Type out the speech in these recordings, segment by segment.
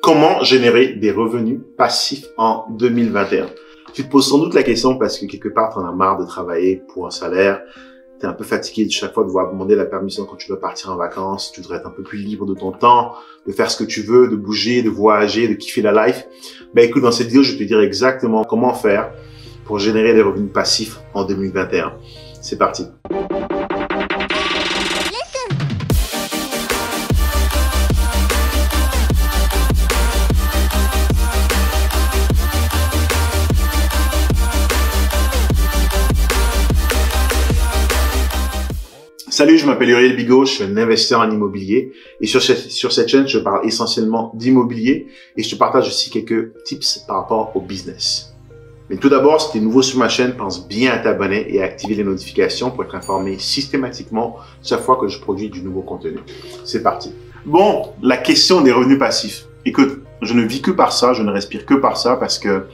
Comment générer des revenus passifs en 2021? Tu te poses sans doute la question parce que quelque part, tu en as marre de travailler pour un salaire. Tu es un peu fatigué de chaque fois de devoir demander la permission quand tu dois partir en vacances. Tu devrais être un peu plus libre de ton temps, de faire ce que tu veux, de bouger, de voyager, de kiffer la life. Ben écoute, dans cette vidéo, je vais te dire exactement comment faire pour générer des revenus passifs en 2021. C'est parti. Salut, je m'appelle Uriel Bigot, je suis un investisseur en immobilier et sur cette chaîne, je parle essentiellement d'immobilier et je te partage aussi quelques tips par rapport au business. Mais tout d'abord, si tu es nouveau sur ma chaîne, pense bien à t'abonner et à activer les notifications pour être informé systématiquement chaque fois que je produis du nouveau contenu. C'est parti. Bon, la question des revenus passifs. Écoute, je ne vis que par ça, je ne respire que par ça parce que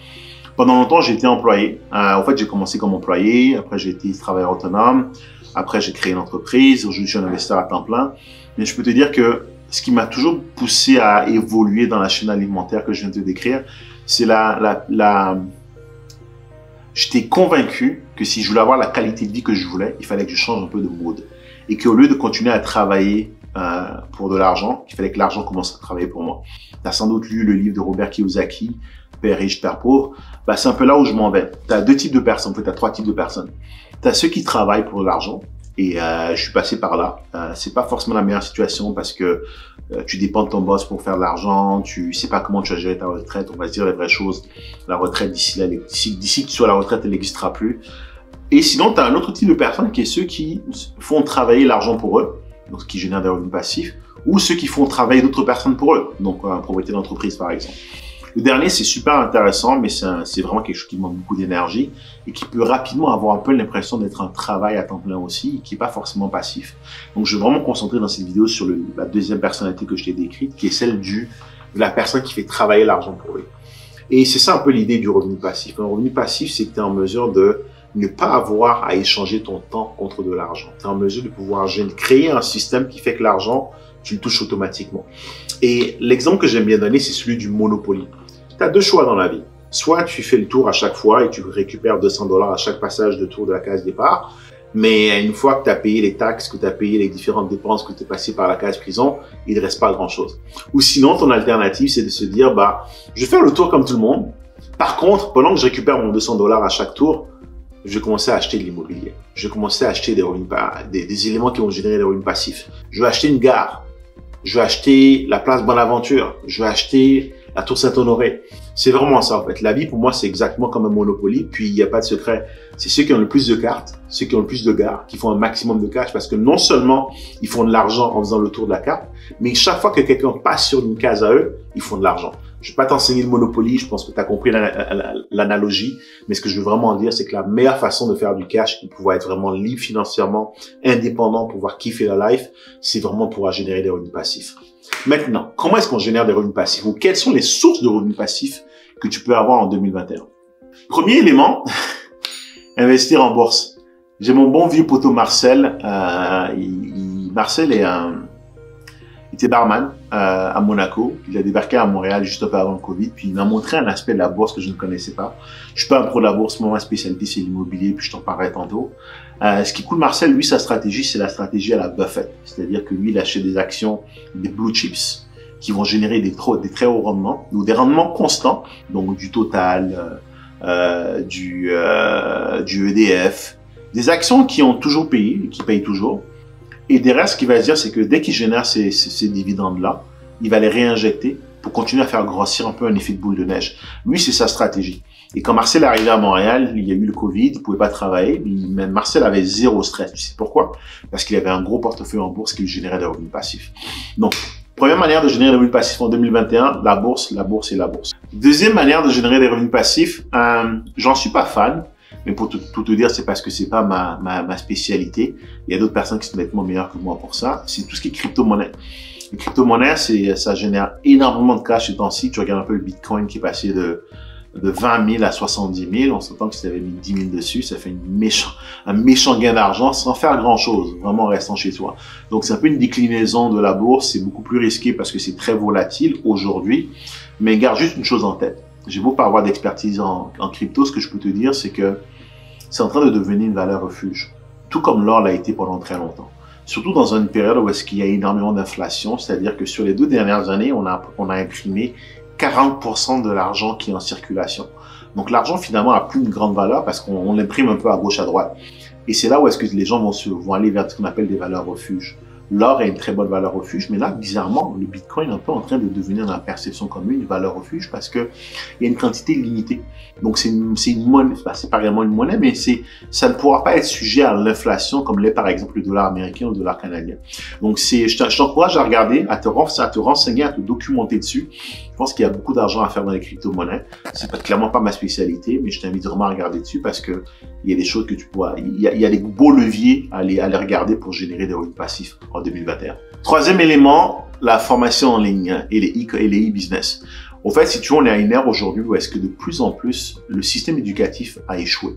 pendant longtemps, j'ai été employé. En fait, j'ai commencé comme employé, après j'ai été travailleur autonome. Après, j'ai créé une entreprise. Aujourd'hui, je suis un investisseur à temps plein. Mais je peux te dire que ce qui m'a toujours poussé à évoluer dans la chaîne alimentaire que je viens de te décrire, c'est j'étais convaincu que si je voulais avoir la qualité de vie que je voulais, il fallait que je change un peu de mode. Et qu'au lieu de continuer à travailler pour de l'argent, il fallait que l'argent commence à travailler pour moi. Tu as sans doute lu le livre de Robert Kiyosaki, Père riche, Père pauvre. Bah, c'est un peu là où je m'en vais. Tu as deux types de personnes. En fait, tu as trois types de personnes. Tu as ceux qui travaillent pour l'argent. Et je suis passé par là. C'est pas forcément la meilleure situation parce que tu dépends de ton boss pour faire de l'argent. Tu sais pas comment tu vas gérer ta retraite. On va se dire les vraies choses. La retraite d'ici que tu sois à la retraite, elle n'existera plus. Et sinon, tu as un autre type de personnes qui est ceux qui font travailler l'argent pour eux, donc qui génèrent des revenus passifs, ou ceux qui font travailler d'autres personnes pour eux, donc un propriétaire d'entreprise par exemple. Le dernier, c'est super intéressant, mais c'est vraiment quelque chose qui demande beaucoup d'énergie et qui peut rapidement avoir un peu l'impression d'être un travail à temps plein aussi, qui n'est pas forcément passif. Donc, je vais vraiment me concentrer dans cette vidéo sur la deuxième personnalité que je t'ai décrite, qui est celle de la personne qui fait travailler l'argent pour lui. Et c'est ça un peu l'idée du revenu passif. Un revenu passif, c'est que tu es en mesure de ne pas avoir à échanger ton temps contre de l'argent. Tu es en mesure de pouvoir créer un système qui fait que l'argent, tu le touches automatiquement. Et l'exemple que j'aime bien donner, c'est celui du Monopoly. Tu as deux choix dans la vie. Soit tu fais le tour à chaque fois et tu récupères 200 $ à chaque passage de tour de la case départ, mais une fois que tu as payé les taxes, que tu as payé les différentes dépenses, que tu es passé par la case prison, il ne reste pas grand-chose. Ou sinon, ton alternative, c'est de se dire, je vais faire le tour comme tout le monde. Par contre, pendant que je récupère mon 200 $ à chaque tour, je vais commencer à acheter de l'immobilier. Je vais commencer à acheter des éléments qui vont générer des revenus passifs. Je vais acheter une gare. Je vais acheter la place Bonaventure. Je vais acheter la Tour Saint-Honoré. C'est vraiment ça, en fait. La vie, pour moi, c'est exactement comme un Monopoly. Puis, il n'y a pas de secret. C'est ceux qui ont le plus de cartes, ceux qui ont le plus de gares, qui font un maximum de cash parce que non seulement ils font de l'argent en faisant le tour de la carte, mais chaque fois que quelqu'un passe sur une case à eux, ils font de l'argent. Je vais pas t'enseigner le Monopoly, je pense que tu as compris l'analogie, mais ce que je veux vraiment dire, c'est que la meilleure façon de faire du cash et pouvoir être vraiment libre financièrement, indépendant, pouvoir kiffer la life, c'est vraiment pouvoir générer des revenus passifs. Maintenant, comment est-ce qu'on génère des revenus passifs ou quelles sont les sources de revenus passifs que tu peux avoir en 2021? Premier élément, investir en bourse. J'ai mon bon vieux poteau Marcel. Marcel était barman à Monaco. Il a débarqué à Montréal juste un peu avant le Covid. Puis il m'a montré un aspect de la bourse que je ne connaissais pas. Je suis pas un pro de la bourse. Moi, ma spécialité, c'est l'immobilier. Puis je t'en parlerai tantôt. Ce qui est cool, Marcel, lui, sa stratégie, c'est la stratégie à la Buffett. C'est-à-dire que lui, il achète des actions, des blue chips, qui vont générer des très hauts rendements, ou des rendements constants. Donc du Total, du EDF. Des actions qui ont toujours payé, qui payent toujours. Et derrière, ce qu'il va se dire, c'est que dès qu'il génère ces dividendes-là, il va les réinjecter pour continuer à faire grossir un peu un effet de boule de neige. Lui, c'est sa stratégie. Et quand Marcel est arrivé à Montréal, il y a eu le Covid, il pouvait pas travailler, mais Marcel avait zéro stress. Tu sais pourquoi? Parce qu'il avait un gros portefeuille en bourse qui lui générait des revenus passifs. Donc, première manière de générer des revenus passifs en 2021, la bourse et la bourse. Deuxième manière de générer des revenus passifs, j'en suis pas fan. Mais pour tout te dire, c'est parce que c'est pas ma spécialité. Il y a d'autres personnes qui sont nettement meilleures que moi pour ça. C'est tout ce qui est crypto-monnaie. Les crypto-monnaies, ça génère énormément de cash ces temps-ci. Tu regardes un peu le Bitcoin qui est passé de de 20 000 à 70 000. On s'entend que si tu avais mis 10 000 dessus, ça fait un méchant gain d'argent sans faire grand chose, vraiment en restant chez toi. Donc, c'est un peu une déclinaison de la bourse. C'est beaucoup plus risqué parce que c'est très volatile aujourd'hui. Mais garde juste une chose en tête. J'ai beau pas avoir d'expertise en crypto, ce que je peux te dire, c'est que c'est en train de devenir une valeur refuge. Tout comme l'or l'a été pendant très longtemps. Surtout dans une période où est-ce qu'il y a énormément d'inflation, c'est-à-dire que sur les 2 dernières années, on a imprimé 40% de l'argent qui est en circulation. Donc l'argent finalement a plus une grande valeur parce qu'on l'imprime un peu à gauche, à droite. Et c'est là où est-ce que les gens vont aller vers ce qu'on appelle des valeurs refuges. L'or est une très bonne valeur refuge, mais là, bizarrement, le Bitcoin est un peu en train de devenir dans la perception commune une valeur refuge parce que il y a une quantité limitée. Donc c'est une monnaie, c'est pas réellement une monnaie, mais ça ne pourra pas être sujet à l'inflation comme l'est par exemple le dollar américain ou le dollar canadien. Donc je t'encourage à regarder, à te renseigner, à te documenter dessus. Je pense qu'il y a beaucoup d'argent à faire dans les crypto-monnaies. C'est clairement pas ma spécialité, mais je t'invite vraiment à regarder dessus parce que il y a des choses que tu pourras, il y a des beaux leviers à les regarder pour générer des revenus passifs en 2021. Troisième élément, la formation en ligne et les e-business. En fait, si tu veux, on est à une ère aujourd'hui où est-ce que de plus en plus, le système éducatif a échoué.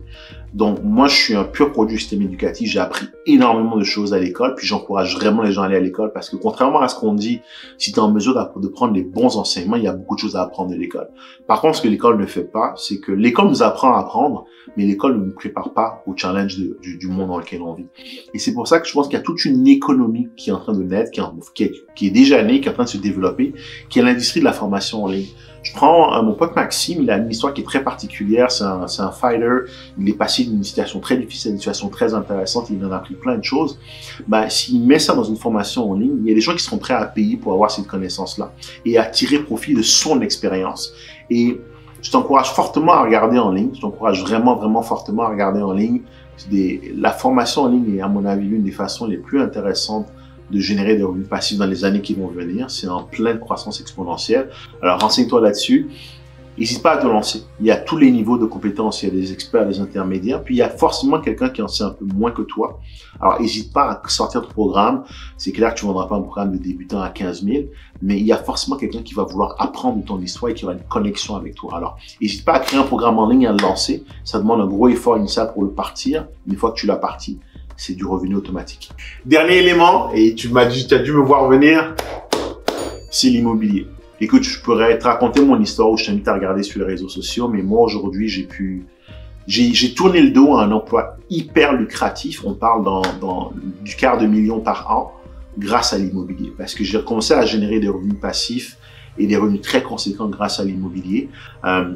Donc, moi, je suis un pur produit du système éducatif. J'ai appris énormément de choses à l'école, puis j'encourage vraiment les gens à aller à l'école parce que contrairement à ce qu'on dit, si tu es en mesure de prendre les bons enseignements, il y a beaucoup de choses à apprendre de l'école. Par contre, ce que l'école ne fait pas, c'est que l'école nous apprend à apprendre, mais l'école ne nous prépare pas au challenge du monde dans lequel on vit. Et c'est pour ça que je pense qu'il y a toute une économie qui est en train de naître, qui est déjà née, qui est en train de se développer, qui est l'industrie de la formation en ligne. Je prends mon pote Maxime, il a une histoire qui est très particulière, c'est un fighter, il est passé d'une situation très difficile à une situation très intéressante, il en a appris plein de choses. S'il met ça dans une formation en ligne, il y a des gens qui seront prêts à payer pour avoir cette connaissance-là et à tirer profit de son expérience. Et je t'encourage fortement à regarder en ligne, je t'encourage vraiment, vraiment fortement à regarder en ligne. La formation en ligne est à mon avis l'une des façons les plus intéressantes de générer des revenus passifs dans les années qui vont venir. C'est en pleine croissance exponentielle. Alors, renseigne-toi là-dessus. N'hésite pas à te lancer. Il y a tous les niveaux de compétences. Il y a des experts, des intermédiaires. Puis, il y a forcément quelqu'un qui en sait un peu moins que toi. Alors, n'hésite pas à sortir ton programme. C'est clair que tu ne vendras pas un programme de débutant à 15 000, mais il y a forcément quelqu'un qui va vouloir apprendre de ton histoire et qui aura une connexion avec toi. Alors, n'hésite pas à créer un programme en ligne et à le lancer. Ça demande un gros effort initial pour le partir. Une fois que tu l'as parti, c'est du revenu automatique. Dernier élément, et tu as dû me voir venir, c'est l'immobilier. Écoute, je pourrais te raconter mon histoire où je t'invite à regarder sur les réseaux sociaux, mais moi aujourd'hui, j'ai tourné le dos à un emploi hyper lucratif. On parle du quart de million par an grâce à l'immobilier parce que j'ai commencé à générer des revenus passifs et des revenus très conséquents grâce à l'immobilier.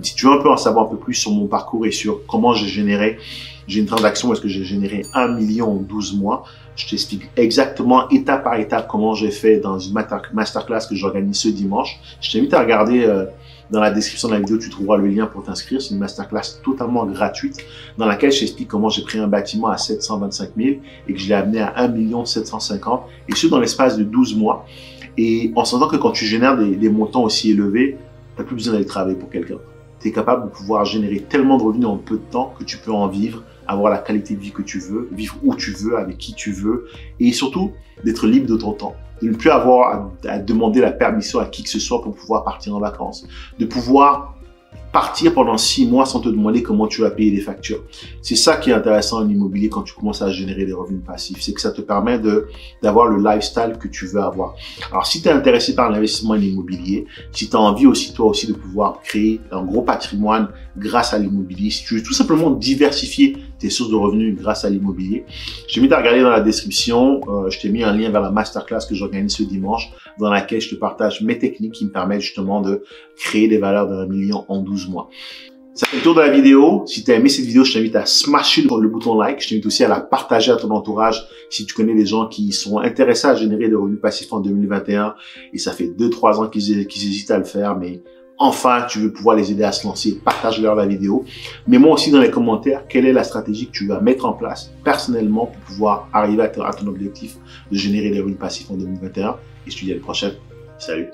Si tu veux un peu en savoir un peu plus sur mon parcours et sur comment j'ai une transaction où est-ce que j'ai généré 1 million en 12 mois. Je t'explique exactement étape par étape comment j'ai fait dans une masterclass que j'organise ce dimanche. Je t'invite à regarder dans la description de la vidéo, tu trouveras le lien pour t'inscrire. C'est une masterclass totalement gratuite dans laquelle je t'explique comment j'ai pris un bâtiment à 725 000 et que je l'ai amené à 1 750 000 et ce dans l'espace de 12 mois. Et en sentant que quand tu génères des montants aussi élevés, tu n'as plus besoin d'aller travailler pour quelqu'un. Tu es capable de pouvoir générer tellement de revenus en peu de temps que tu peux en vivre, avoir la qualité de vie que tu veux, vivre où tu veux, avec qui tu veux, et surtout d'être libre de ton temps, de ne plus avoir à demander la permission à qui que ce soit pour pouvoir partir en vacances, de pouvoir partir pendant 6 mois sans te demander comment tu vas payer les factures. C'est ça qui est intéressant en immobilier quand tu commences à générer des revenus passifs, c'est que ça te permet d'avoir le lifestyle que tu veux avoir. Alors si tu es intéressé par l'investissement en immobilier, si tu as envie aussi toi aussi de pouvoir créer un gros patrimoine grâce à l'immobilier, si tu veux tout simplement diversifier tes sources de revenus grâce à l'immobilier, je t'invite à regarder dans la description, je t'ai mis un lien vers la masterclass que j'organise ce dimanche dans laquelle je te partage mes techniques qui me permettent justement de créer des valeurs de 1 million en 12 mois. Ça fait le tour de la vidéo. Si tu as aimé cette vidéo, je t'invite à smasher le bouton like. Je t'invite aussi à la partager à ton entourage si tu connais des gens qui sont intéressés à générer des revenus passifs en 2021 et ça fait 2-3 ans qu'ils hésitent à le faire, mais enfin, tu veux pouvoir les aider à se lancer, partage-leur la vidéo. Mets-moi aussi dans les commentaires quelle est la stratégie que tu vas mettre en place personnellement pour pouvoir arriver à ton objectif de générer des revenus passifs en 2021. Et je te dis à la prochaine. Salut!